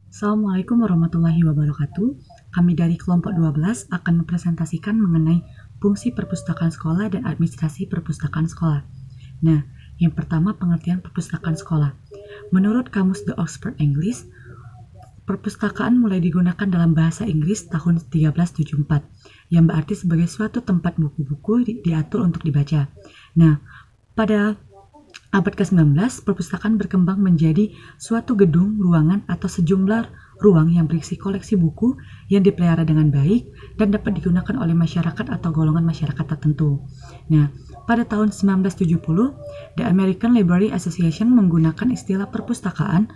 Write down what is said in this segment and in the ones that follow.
Assalamualaikum warahmatullahi wabarakatuh. Kami dari kelompok 12 akan mempresentasikan mengenai fungsi perpustakaan sekolah dan administrasi perpustakaan sekolah. Nah, yang pertama pengertian perpustakaan sekolah. Menurut Kamus The Oxford English, perpustakaan mulai digunakan dalam bahasa Inggris tahun 1374, yang berarti sebagai suatu tempat buku-buku diatur untuk dibaca. Nah, pada abad ke-19, perpustakaan berkembang menjadi suatu gedung, ruangan, atau sejumlah ruang yang berisi koleksi buku yang dipelihara dengan baik dan dapat digunakan oleh masyarakat atau golongan masyarakat tertentu. Nah, pada tahun 1970, The American Library Association menggunakan istilah perpustakaan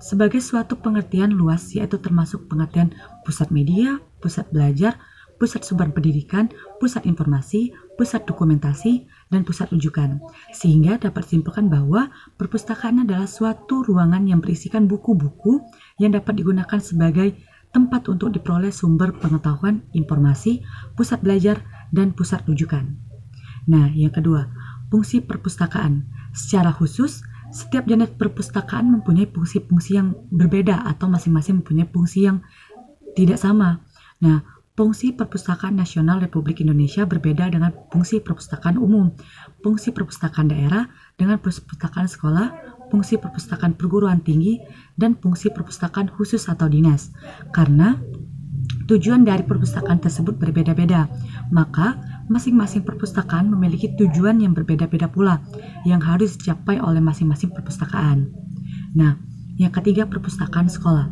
sebagai suatu pengertian luas, yaitu termasuk pengertian pusat media, pusat belajar, pusat sumber pendidikan, pusat informasi, pusat dokumentasi, dan pusat rujukan, sehingga dapat disimpulkan bahwa perpustakaan adalah suatu ruangan yang berisikan buku-buku yang dapat digunakan sebagai tempat untuk diperoleh sumber pengetahuan, informasi, pusat belajar, dan pusat rujukan. Nah, yang kedua, fungsi perpustakaan. Secara khusus, setiap jenis perpustakaan mempunyai fungsi-fungsi yang berbeda atau masing-masing mempunyai fungsi yang tidak sama. Nah, fungsi perpustakaan nasional Republik Indonesia berbeda dengan fungsi perpustakaan umum, fungsi perpustakaan daerah dengan perpustakaan sekolah, fungsi perpustakaan perguruan tinggi, dan fungsi perpustakaan khusus atau dinas. Karena tujuan dari perpustakaan tersebut berbeda-beda, maka masing-masing perpustakaan memiliki tujuan yang berbeda-beda pula yang harus dicapai oleh masing-masing perpustakaan. Nah, yang ketiga, perpustakaan sekolah.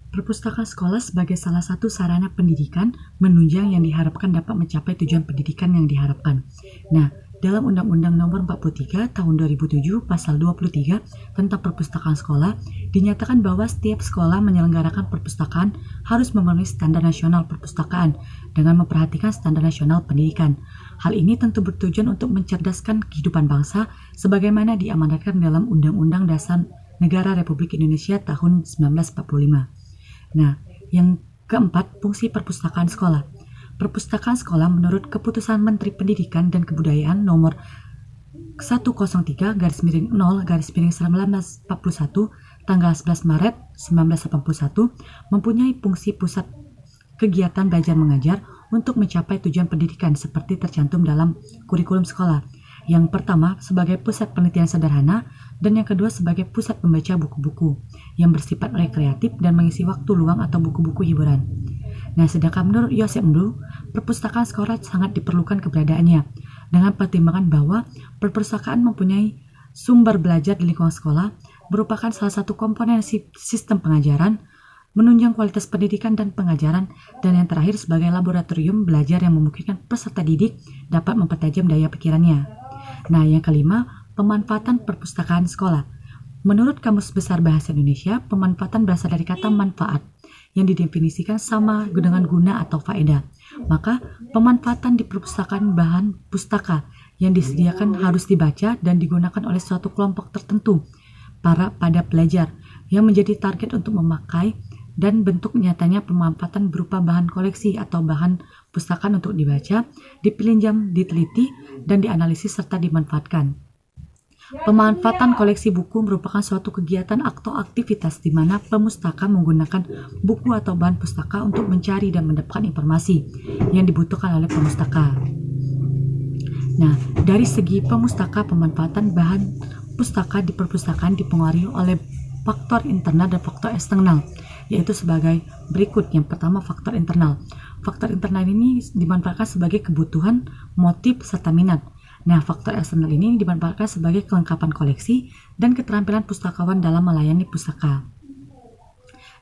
Perpustakaan sekolah sebagai salah satu sarana pendidikan menunjang yang diharapkan dapat mencapai tujuan pendidikan yang diharapkan. Nah, dalam Undang-Undang Nomor 43 Tahun 2007 Pasal 23 tentang perpustakaan sekolah dinyatakan bahwa setiap sekolah menyelenggarakan perpustakaan harus memenuhi standar nasional perpustakaan dengan memperhatikan standar nasional pendidikan. Hal ini tentu bertujuan untuk mencerdaskan kehidupan bangsa sebagaimana diamanatkan dalam Undang-Undang Dasar Negara Republik Indonesia tahun 1945. Nah, yang keempat, fungsi perpustakaan sekolah. Perpustakaan sekolah menurut Keputusan Menteri Pendidikan dan Kebudayaan nomor 103-0-1941 tanggal 11 Maret 1981 mempunyai fungsi pusat kegiatan belajar mengajar untuk mencapai tujuan pendidikan seperti tercantum dalam kurikulum sekolah. Yang pertama sebagai pusat penelitian sederhana dan yang kedua sebagai pusat membaca buku-buku yang bersifat rekreatif dan mengisi waktu luang atau buku-buku hiburan. Nah, sedangkan menurut Joseph Mblu, perpustakaan sekolah sangat diperlukan keberadaannya dengan pertimbangan bahwa perpustakaan mempunyai sumber belajar di lingkungan sekolah merupakan salah satu komponen sistem pengajaran, menunjang kualitas pendidikan dan pengajaran, dan yang terakhir sebagai laboratorium belajar yang memungkinkan peserta didik dapat mempertajam daya pikirannya. Nah, yang kelima, pemanfaatan perpustakaan sekolah. Menurut Kamus Besar Bahasa Indonesia, pemanfaatan berasal dari kata manfaat yang didefinisikan sama dengan guna atau faedah. Maka, pemanfaatan di perpustakaan bahan pustaka yang disediakan harus dibaca dan digunakan oleh suatu kelompok tertentu pada pelajar yang menjadi target untuk memakai, dan bentuk nyatanya pemanfaatan berupa bahan koleksi atau bahan pustakaan untuk dibaca, dipinjam, diteliti, dan dianalisis serta dimanfaatkan. Pemanfaatan koleksi buku merupakan suatu kegiatan atau aktivitas di mana pemustaka menggunakan buku atau bahan pustaka untuk mencari dan mendapatkan informasi yang dibutuhkan oleh pemustaka. Nah, dari segi pemustaka, pemanfaatan bahan pustaka di perpustakaan dipengaruhi oleh faktor internal dan faktor eksternal, yaitu sebagai berikut. Yang pertama, faktor internal. Faktor internal ini dimanfaatkan sebagai kebutuhan, motif, serta minat. Nah, faktor eksternal ini dimanfaatkan sebagai kelengkapan koleksi dan keterampilan pustakawan dalam melayani pustaka.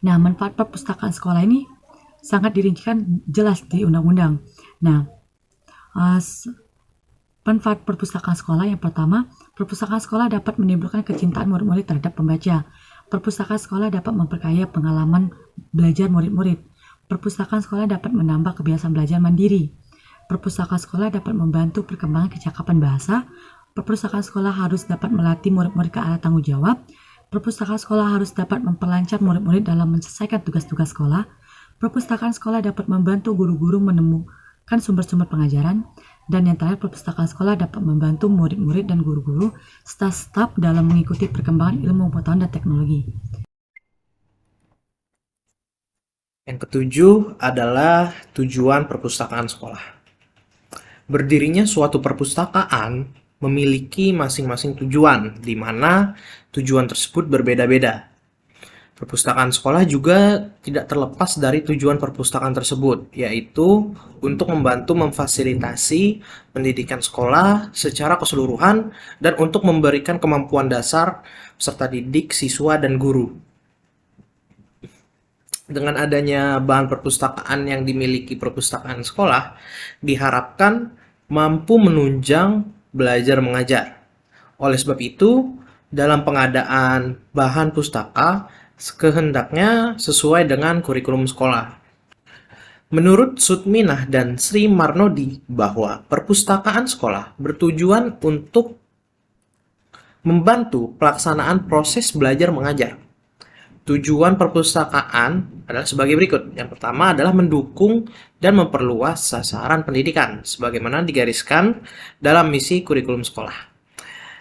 Nah, manfaat perpustakaan sekolah ini sangat dirincikan jelas di undang-undang. Nah, manfaat perpustakaan sekolah yang pertama, perpustakaan sekolah dapat menimbulkan kecintaan murid-murid terhadap pembaca. Perpustakaan sekolah dapat memperkaya pengalaman belajar murid-murid. Perpustakaan sekolah dapat menambah kebiasaan belajar mandiri. Perpustakaan sekolah dapat membantu perkembangan kecakapan bahasa. Perpustakaan sekolah harus dapat melatih murid-murid ke arah tanggung jawab. Perpustakaan sekolah harus dapat memperlancar murid-murid dalam menyelesaikan tugas-tugas sekolah. Perpustakaan sekolah dapat membantu guru-guru menemukan sumber-sumber pengajaran. Dan yang terakhir, perpustakaan sekolah dapat membantu murid-murid dan guru-guru serta staf dalam mengikuti perkembangan ilmu pengetahuan dan teknologi. Yang ketujuh adalah tujuan perpustakaan sekolah. Berdirinya suatu perpustakaan memiliki masing-masing tujuan, di mana tujuan tersebut berbeda-beda. Perpustakaan sekolah juga tidak terlepas dari tujuan perpustakaan tersebut, yaitu untuk membantu memfasilitasi pendidikan sekolah secara keseluruhan dan untuk memberikan kemampuan dasar peserta didik, siswa, dan guru. Dengan adanya bahan perpustakaan yang dimiliki perpustakaan sekolah, diharapkan mampu menunjang belajar mengajar. Oleh sebab itu, dalam pengadaan bahan pustaka, kehendaknya sesuai dengan kurikulum sekolah. Menurut Sutminah dan Sri Marnodi bahwa perpustakaan sekolah bertujuan untuk membantu pelaksanaan proses belajar mengajar. Tujuan perpustakaan adalah sebagai berikut. Yang pertama adalah mendukung dan memperluas sasaran pendidikan, sebagaimana digariskan dalam misi kurikulum sekolah.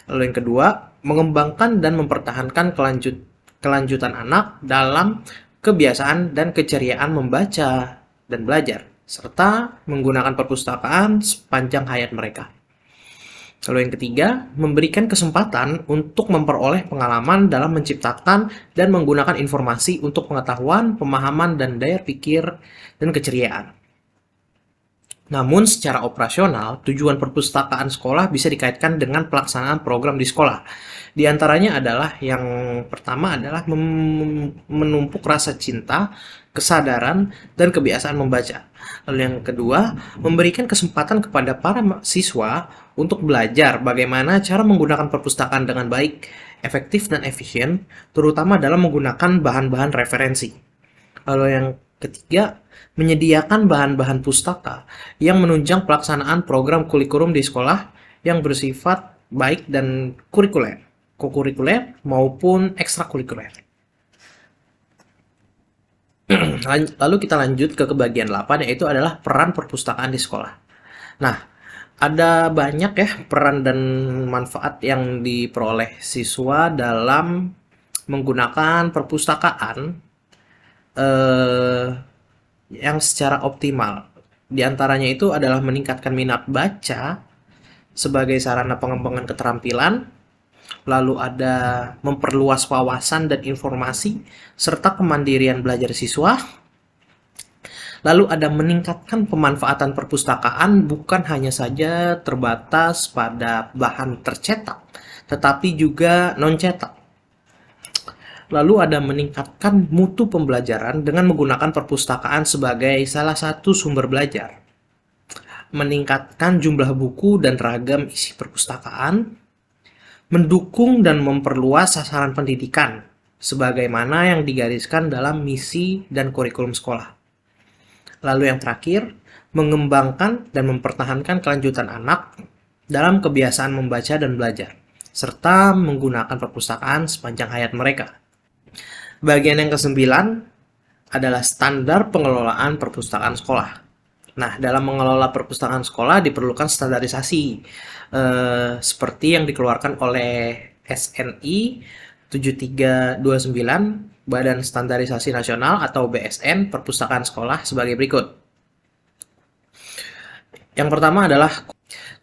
Lalu yang kedua, mengembangkan dan mempertahankan kelanjutan anak dalam kebiasaan dan keceriaan membaca dan belajar, serta menggunakan perpustakaan sepanjang hayat mereka. Lalu yang ketiga, memberikan kesempatan untuk memperoleh pengalaman dalam menciptakan dan menggunakan informasi untuk pengetahuan, pemahaman, dan daya pikir dan keceriaan. Namun secara operasional, tujuan perpustakaan sekolah bisa dikaitkan dengan pelaksanaan program di sekolah. Di antaranya adalah yang pertama adalah menumpuk rasa cinta, kesadaran, dan kebiasaan membaca. Lalu yang kedua, memberikan kesempatan kepada para siswa untuk belajar bagaimana cara menggunakan perpustakaan dengan baik, efektif, dan efisien, terutama dalam menggunakan bahan-bahan referensi. Lalu yang ketiga, menyediakan bahan-bahan pustaka yang menunjang pelaksanaan program kurikulum di sekolah yang bersifat baik dan kokurikuler maupun ekstrakurikuler. Lalu kita lanjut ke bagian 8, yaitu adalah peran perpustakaan di sekolah. Nah, ada banyak ya peran dan manfaat yang diperoleh siswa dalam menggunakan perpustakaan eh, yang secara optimal. Di antaranya itu adalah meningkatkan minat baca sebagai sarana pengembangan keterampilan, lalu ada memperluas wawasan dan informasi, serta kemandirian belajar siswa, lalu ada meningkatkan pemanfaatan perpustakaan bukan hanya saja terbatas pada bahan tercetak, tetapi juga non-cetak. Lalu ada meningkatkan mutu pembelajaran dengan menggunakan perpustakaan sebagai salah satu sumber belajar. Meningkatkan jumlah buku dan ragam isi perpustakaan. Mendukung dan memperluas sasaran pendidikan, sebagaimana yang digariskan dalam misi dan kurikulum sekolah. Lalu yang terakhir, mengembangkan dan mempertahankan kelanjutan anak dalam kebiasaan membaca dan belajar, serta menggunakan perpustakaan sepanjang hayat mereka. Bagian yang ke-9 adalah standar pengelolaan perpustakaan sekolah. Nah, dalam mengelola perpustakaan sekolah diperlukan standarisasi seperti yang dikeluarkan oleh SNI 7329, Badan Standarisasi Nasional atau BSN Perpustakaan Sekolah sebagai berikut. Yang pertama adalah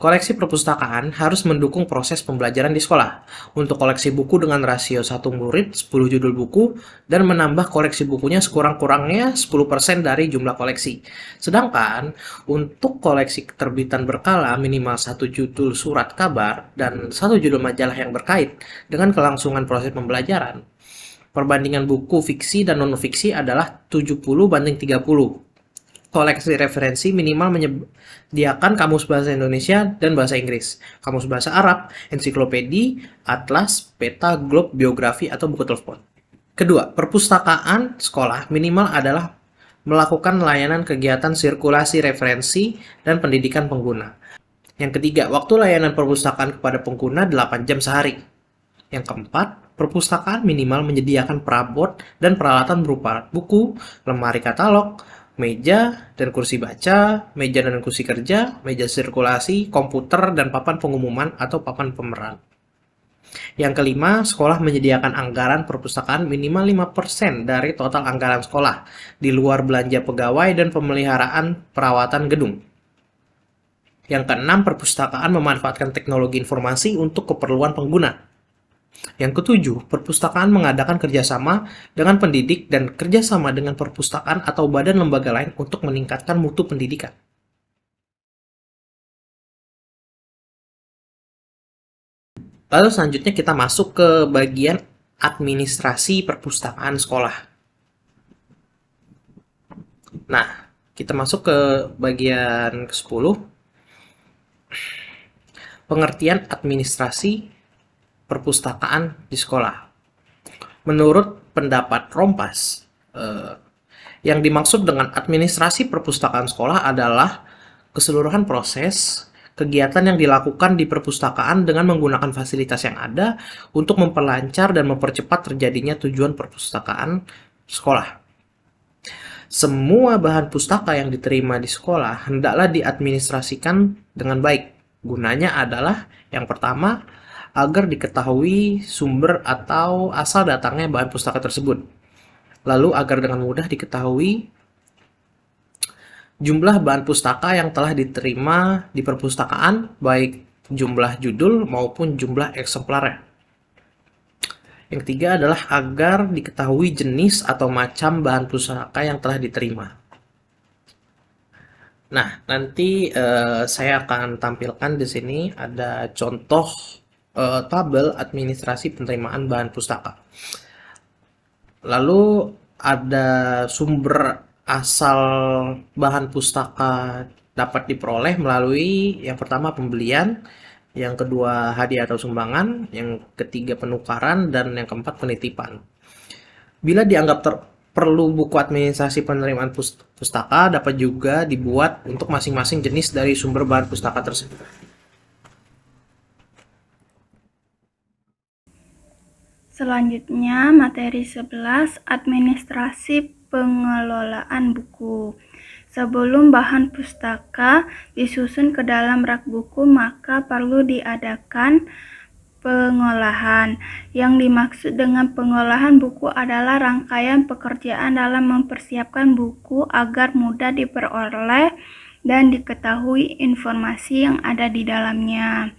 koleksi perpustakaan harus mendukung proses pembelajaran di sekolah. Untuk koleksi buku dengan rasio 1 murid 10 judul buku dan menambah koleksi bukunya sekurang-kurangnya 10% dari jumlah koleksi. Sedangkan untuk koleksi terbitan berkala minimal 1 judul surat kabar dan 1 judul majalah yang berkait dengan kelangsungan proses pembelajaran. Perbandingan buku fiksi dan non-fiksi adalah 70:30. Koleksi referensi minimal menyediakan kamus bahasa Indonesia dan bahasa Inggris, kamus bahasa Arab, ensiklopedi, atlas, peta, globe, biografi, atau buku telepon. Kedua, perpustakaan sekolah minimal adalah melakukan layanan kegiatan sirkulasi referensi dan pendidikan pengguna. Yang ketiga, waktu layanan perpustakaan kepada pengguna 8 jam sehari. Yang keempat, perpustakaan minimal menyediakan perabot dan peralatan berupa buku, lemari katalog, meja dan kursi baca, meja dan kursi kerja, meja sirkulasi, komputer, dan papan pengumuman atau papan pemeran. Yang kelima, sekolah menyediakan anggaran perpustakaan minimal 5% dari total anggaran sekolah, di luar belanja pegawai dan pemeliharaan perawatan gedung. Yang keenam, perpustakaan memanfaatkan teknologi informasi untuk keperluan pengguna. Yang ketujuh, perpustakaan mengadakan kerjasama dengan pendidik dan kerjasama dengan perpustakaan atau badan lembaga lain untuk meningkatkan mutu pendidikan. Lalu selanjutnya kita masuk ke bagian administrasi perpustakaan sekolah. Nah, kita masuk ke bagian ke-10. Pengertian administrasi perpustakaan di sekolah. Menurut pendapat Rompas, yang dimaksud dengan administrasi perpustakaan sekolah adalah keseluruhan proses kegiatan yang dilakukan di perpustakaan dengan menggunakan fasilitas yang ada untuk memperlancar dan mempercepat terjadinya tujuan perpustakaan sekolah. Semua bahan pustaka yang diterima di sekolah hendaklah diadministrasikan dengan baik. Gunanya adalah yang pertama, agar diketahui sumber atau asal datangnya bahan pustaka tersebut. Lalu agar dengan mudah diketahui jumlah bahan pustaka yang telah diterima di perpustakaan, baik jumlah judul maupun jumlah eksemplarnya. Yang ketiga adalah agar diketahui jenis atau macam bahan pustaka yang telah diterima. Nah, nanti saya akan tampilkan di sini ada contoh tabel administrasi penerimaan bahan pustaka. Lalu ada sumber asal bahan pustaka dapat diperoleh melalui yang pertama pembelian, yang kedua hadiah atau sumbangan, yang ketiga penukaran, dan yang keempat penitipan. Bila dianggap perlu buku administrasi penerimaan pustaka dapat juga dibuat untuk masing-masing jenis dari sumber bahan pustaka tersebut. Selanjutnya, materi 11, administrasi pengelolaan buku. Sebelum bahan pustaka disusun ke dalam rak buku, maka perlu diadakan pengolahan. Yang dimaksud dengan pengolahan buku adalah rangkaian pekerjaan dalam mempersiapkan buku agar mudah diperoleh dan diketahui informasi yang ada di dalamnya.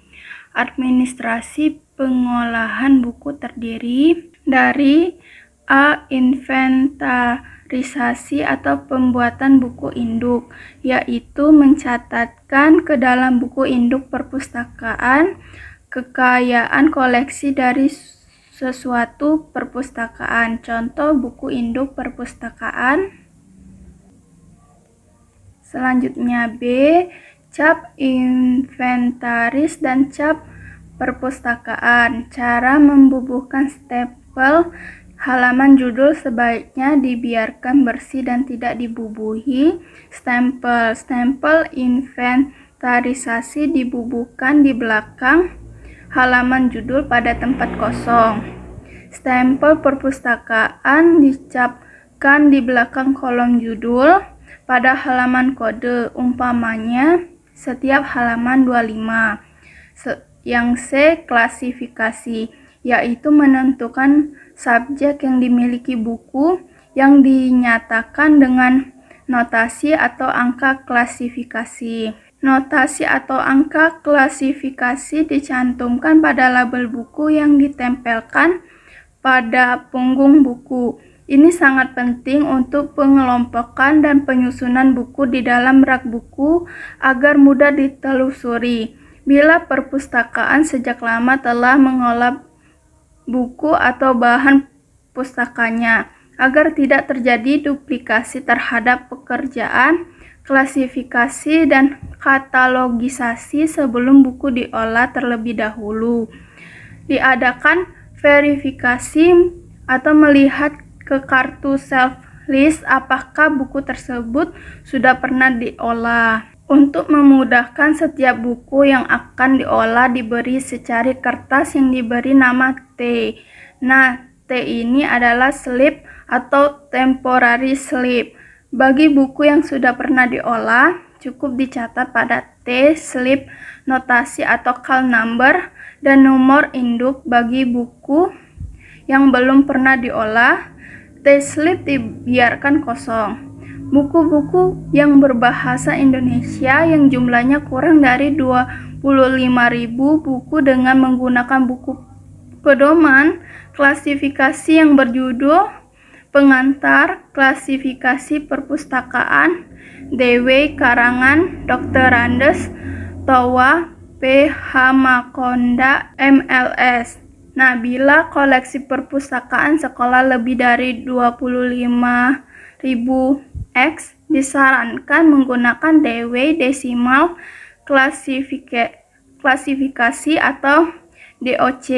Administrasi pengolahan buku terdiri dari A. Inventarisasi atau pembuatan buku induk, yaitu mencatatkan ke dalam buku induk perpustakaan kekayaan koleksi dari sesuatu perpustakaan. Contoh buku induk perpustakaan. Selanjutnya B. Cap inventaris dan cap perpustakaan. Cara membubuhkan stempel halaman judul sebaiknya dibiarkan bersih dan tidak dibubuhi. Stempel inventarisasi dibubuhkan di belakang halaman judul pada tempat kosong. Stempel perpustakaan dicapkan di belakang kolom judul pada halaman kode, umpamanya setiap halaman 25. Yang C. Klasifikasi, yaitu menentukan subjek yang dimiliki buku yang dinyatakan dengan notasi atau angka klasifikasi. Notasi atau angka klasifikasi dicantumkan pada label buku yang ditempelkan pada punggung buku. Ini sangat penting untuk pengelompokan dan penyusunan buku di dalam rak buku agar mudah ditelusuri. Bila perpustakaan sejak lama telah mengolah buku atau bahan pustakanya, agar tidak terjadi duplikasi terhadap pekerjaan klasifikasi dan katalogisasi sebelum buku diolah terlebih dahulu. Diadakan verifikasi atau melihat ke kartu self list apakah buku tersebut sudah pernah diolah. Untuk memudahkan, setiap buku yang akan diolah diberi secari kertas yang diberi nama T. Nah, T ini adalah slip atau temporary slip. Bagi buku yang sudah pernah diolah, cukup dicatat pada T-slip notasi atau call number dan nomor induk bagi buku yang belum pernah diolah. T-slip dibiarkan kosong. Buku-buku yang berbahasa Indonesia yang jumlahnya kurang dari 25.000 buku dengan menggunakan buku pedoman klasifikasi yang berjudul Pengantar Klasifikasi Perpustakaan DW karangan Dr. Randes Towa PH Makonda MLS. Nah, bila koleksi perpustakaan sekolah lebih dari 25.000 X, disarankan menggunakan DW desimal klasifikasi atau DOC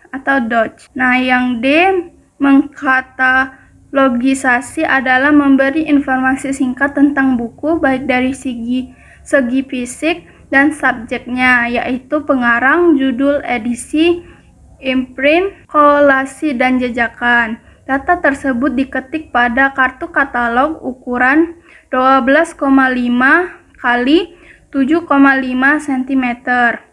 atau Dodge. Nah, yang D mengkatalogisasi adalah memberi informasi singkat tentang buku baik dari segi fisik dan subjeknya, yaitu pengarang, judul, edisi, imprint, kolasi, dan jejakan. Data tersebut diketik pada kartu katalog ukuran 12,5 kali 7,5 cm.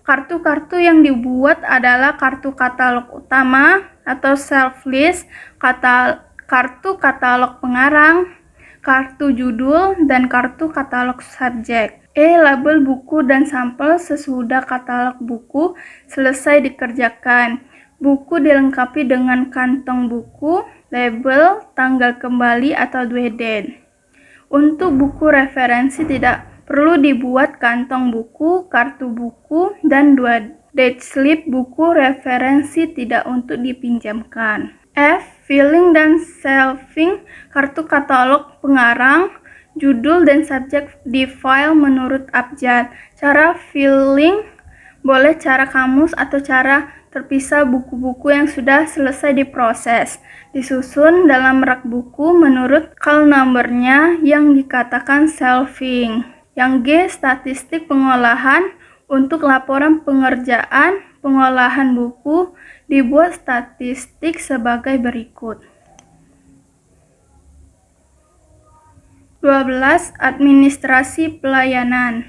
Kartu-kartu yang dibuat adalah kartu katalog utama atau self-list, kartu katalog pengarang, kartu judul, dan kartu katalog subjek. Label buku dan sampel sesudah katalog buku selesai dikerjakan. Buku dilengkapi dengan kantong buku, label, tanggal kembali atau due date. Untuk buku referensi tidak perlu dibuat kantong buku, kartu buku, dan due date slip. Buku referensi tidak untuk dipinjamkan. F. Filling dan shelving kartu katalog pengarang, judul, dan subjek di file menurut abjad. Cara filling boleh cara kamus atau cara terpisah buku-buku yang sudah selesai diproses, disusun dalam rak buku menurut call number-nya yang dikatakan shelving. Yang G, statistik pengolahan. Untuk laporan pengerjaan pengolahan buku, dibuat statistik sebagai berikut. 12. Administrasi pelayanan.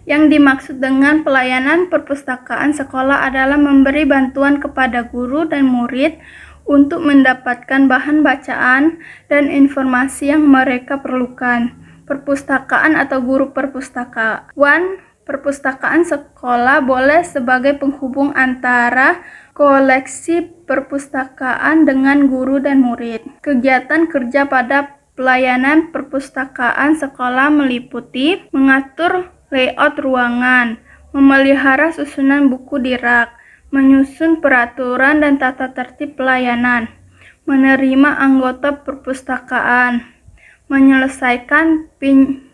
Yang dimaksud dengan pelayanan perpustakaan sekolah adalah memberi bantuan kepada guru dan murid untuk mendapatkan bahan bacaan dan informasi yang mereka perlukan. Perpustakaan atau guru perpustakaan. Perpustakaan sekolah boleh sebagai penghubung antara koleksi perpustakaan dengan guru dan murid. Kegiatan kerja pada pelayanan perpustakaan sekolah meliputi mengatur layout ruangan, memelihara susunan buku di rak, menyusun peraturan dan tata tertib pelayanan, menerima anggota perpustakaan, menyelesaikan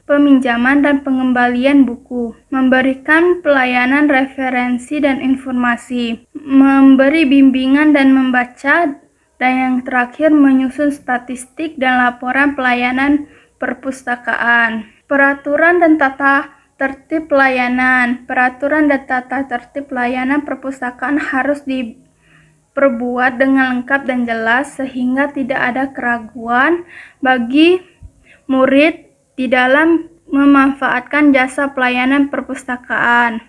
peminjaman dan pengembalian buku, memberikan pelayanan referensi dan informasi, memberi bimbingan dan membaca, dan yang terakhir menyusun statistik dan laporan pelayanan perpustakaan. Peraturan dan tata tertib pelayanan. Peraturan dan tata tertib pelayanan perpustakaan harus diperbuat dengan lengkap dan jelas sehingga tidak ada keraguan bagi murid di dalam memanfaatkan jasa pelayanan perpustakaan.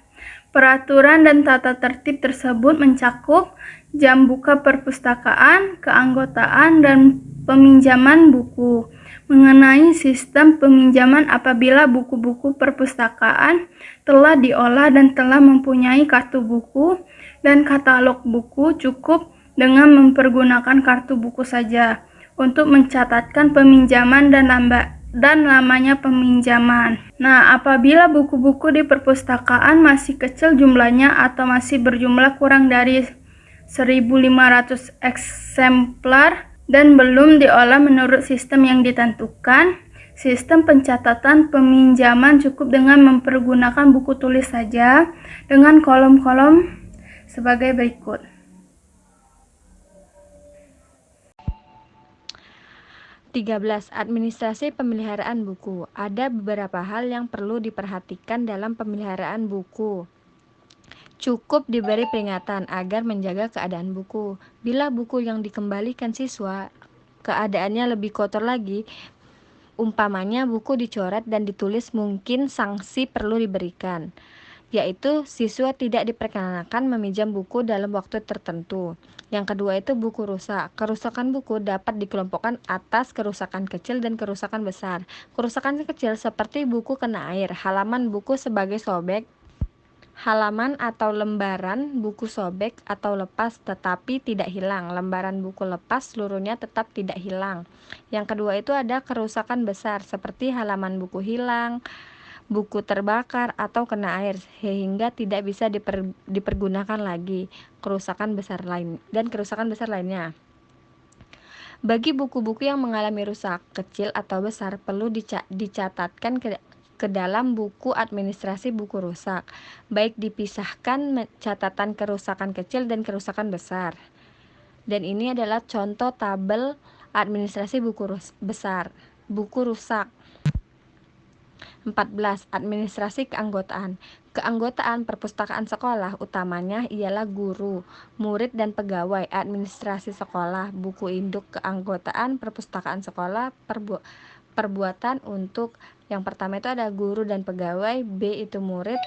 Peraturan dan tata tertib tersebut mencakup jam buka perpustakaan, keanggotaan, dan peminjaman buku. Mengenai sistem peminjaman apabila buku-buku perpustakaan telah diolah dan telah mempunyai kartu buku dan katalog buku, cukup dengan mempergunakan kartu buku saja untuk mencatatkan peminjaman dan lamanya peminjaman. Nah, apabila buku-buku di perpustakaan masih kecil jumlahnya atau masih berjumlah kurang dari 1.500 eksemplar dan belum diolah menurut sistem yang ditentukan, sistem pencatatan peminjaman cukup dengan mempergunakan buku tulis saja dengan kolom-kolom sebagai berikut. Administrasi pemeliharaan buku. Ada beberapa hal yang perlu diperhatikan dalam pemeliharaan buku. Cukup diberi peringatan agar menjaga keadaan buku. Bila buku yang dikembalikan siswa keadaannya lebih kotor lagi, Umpamanya buku dicoret dan ditulis, mungkin sanksi perlu diberikan, yaitu siswa tidak diperkenankan meminjam buku dalam waktu tertentu. Yang kedua itu buku rusak. Kerusakan buku dapat dikelompokkan atas kerusakan kecil dan kerusakan besar. Kerusakan kecil seperti buku kena air, halaman buku sebagai sobek, halaman atau lembaran buku sobek atau lepas tetapi tidak hilang. Lembaran buku lepas seluruhnya tetap tidak hilang. Yang kedua itu ada kerusakan besar seperti halaman buku hilang, buku terbakar atau kena air sehingga tidak bisa dipergunakan lagi. Kerusakan besar lainnya. Bagi buku-buku yang mengalami rusak kecil atau besar perlu dicatatkan ke dalam buku administrasi buku rusak, baik dipisahkan catatan kerusakan kecil dan kerusakan besar. Dan ini adalah contoh tabel administrasi buku rusak. 14. Administrasi keanggotaan. Keanggotaan perpustakaan sekolah utamanya ialah guru, murid, dan pegawai. Administrasi sekolah, buku induk keanggotaan perpustakaan sekolah, perbuatan untuk yang pertama itu ada guru dan pegawai, B itu murid,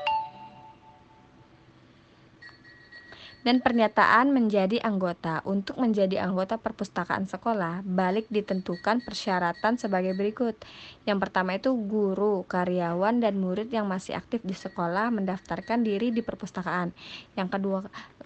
dan pernyataan menjadi anggota. Untuk menjadi anggota perpustakaan sekolah, balik ditentukan persyaratan sebagai berikut. Yang pertama itu guru, karyawan, dan murid yang masih aktif di sekolah mendaftarkan diri di perpustakaan. Yang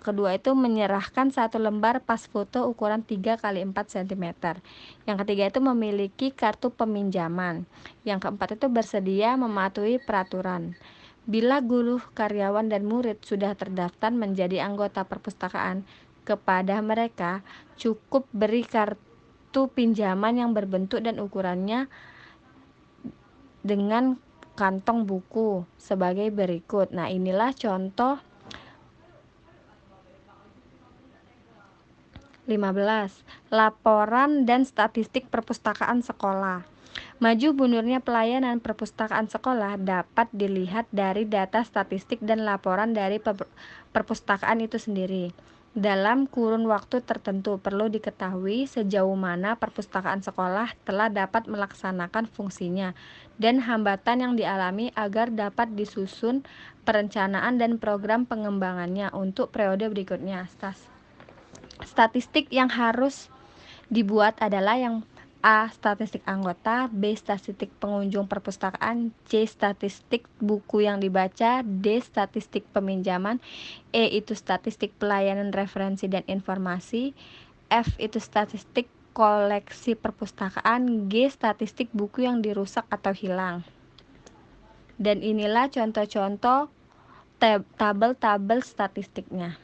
kedua itu menyerahkan 1 lembar pas foto ukuran 3 x 4 cm. Yang ketiga itu memiliki kartu peminjaman. Yang keempat itu bersedia mematuhi peraturan. Bila guru, karyawan, dan murid sudah terdaftar menjadi anggota perpustakaan, kepada mereka cukup beri kartu pinjaman yang berbentuk dan ukurannya dengan kantong buku sebagai berikut. Nah, inilah contoh 15. Laporan dan statistik perpustakaan sekolah. Maju mundurnya pelayanan perpustakaan sekolah dapat dilihat dari data statistik dan laporan dari perpustakaan itu sendiri. Dalam kurun waktu tertentu perlu diketahui sejauh mana perpustakaan sekolah telah dapat melaksanakan fungsinya dan hambatan yang dialami agar dapat disusun perencanaan dan program pengembangannya untuk periode berikutnya. Statistik yang harus dibuat adalah yang A. Statistik anggota, B. Statistik pengunjung perpustakaan, C. Statistik buku yang dibaca, D. Statistik peminjaman, E. itu statistik pelayanan referensi dan informasi, F. itu statistik koleksi perpustakaan, G. statistik buku yang dirusak atau hilang. Dan inilah contoh-contoh tabel-tabel statistiknya.